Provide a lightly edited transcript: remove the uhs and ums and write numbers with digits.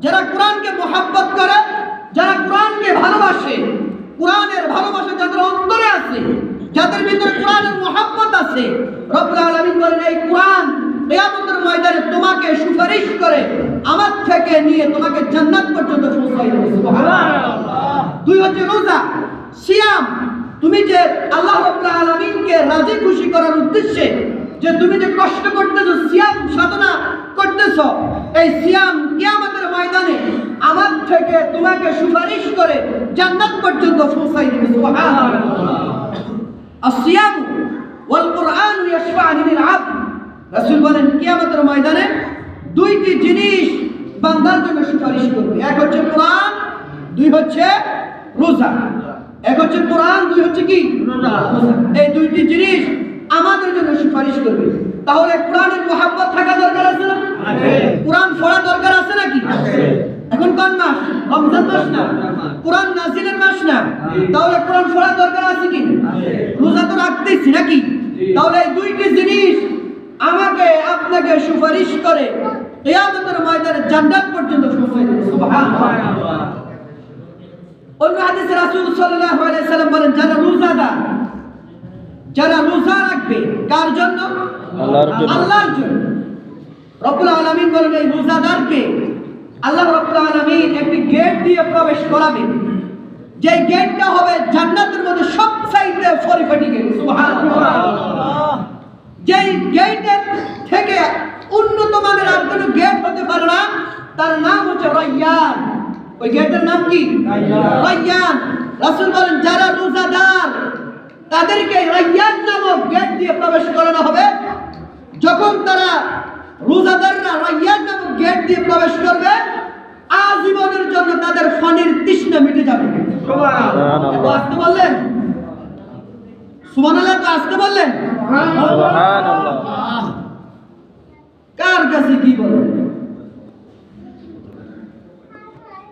যারা কোরআনকে মহব্বত করে, যারা কোরআনকে ভালোবাসে, কোরআনের ভালোবাসা যাদের অন্তরে আছে, যাদের ভিতরে কোরআনের মহব্বত আছে, রব্বুল আলামিন বলেন এই কোরআন কিয়ামতের ময়দানে তোমাকে সুপারিশ করে আমার থেকে নিয়ে তোমাকে জান্নাত পর্যন্ত পৌঁছায় দেবে। সুবহানাল্লাহ। দুই হচ্ছে রোজা, সিয়াম। তুমি যে আল্লাহ রাব্বুল আলামিনকে রাজি খুশি করার উদ্দেশ্যে যে তুমি যে কষ্ট করতেছো, সিয়াম সাধনা করতেছো, এই সিয়াম কিয়ামতের ময়দানে আমার থেকে তোমাকে সুপারিশ করে জান্নাত পর্যন্ত পৌঁছায় দেবে। সুবহানাল্লাহ। আসিয়াম ওয়াল কুরআন ইয়াশফা'আনি লিল আবদ। রাসূল বলেন কিয়ামতের ময়দানে দুইটি জিনিস বান্দার জন্য সুপারিশ করবে। এক হচ্ছে কোরআন, দুই হচ্ছে রোজা। এক হচ্ছে কোরআন, দুই হচ্ছে কি রোজা। এই দুইটি জিনিস আমাদের জন্য সুপারিশ করবে। তাহলে কোরআনের মহব্বত থাকা দরকার আছে না? আছে। কোরআন পড়া দরকার আছে নাকি? আছে। এখন কোন মাস? রমজান মাস না? কোরআন নাজিলের মাস না? তাহলে কোরআন পড়া দরকার আছে কি? আছে। রোজা তো রাখতেছি নাকি? তাহলে এই দুইটি জিনিস আমাকে আপনাকে সুপারিশ করে কিয়ামতের ময়দানে জান্নাত পর্যন্ত পৌঁছে দেবে। সুবহানাল্লাহ। অন্য হাদিসে রাসূল সাল্লাল্লাহু আলাইহি সাল্লাম বলেন যারা রোজাদার, যারা রোজা রাখবে কার জন্য? আল্লাহর জন্য। রব্বুল আলামিন বলেন এই রোজাদারকে আল্লাহ রব্বুল আলামিন একটি গেট দিয়ে প্রবেশ করাবে, যে গেটটা হবে জান্নাতের মধ্যে সবচাইতে পরিপাটি গেট। সুবহানাল্লাহ। যেই গেটের থেকে উন্নত মানের আর কোনো গেট হতে পারে না, তার নাম হচ্ছে রায়্যান। ওই গেটের নাম কি? রায়্যান। রাসূল বলেন যারা রোজাদার তাদেরকে রায়্যান নামক গেট দিয়ে প্রবেশ করানো হবে। যখন তারা রোজাদাররা রায়্যান নামক গেট দিয়ে প্রবেশ করবে, আজীবনের জন্য তাদের পানির তৃষ্ণা মিটে যাবে। সুবহানাল্লাহ। আসতে বললেন সুবহানাল্লাহ, তো আসতে বললেন সুবহানাল্লাহ। কার কাছে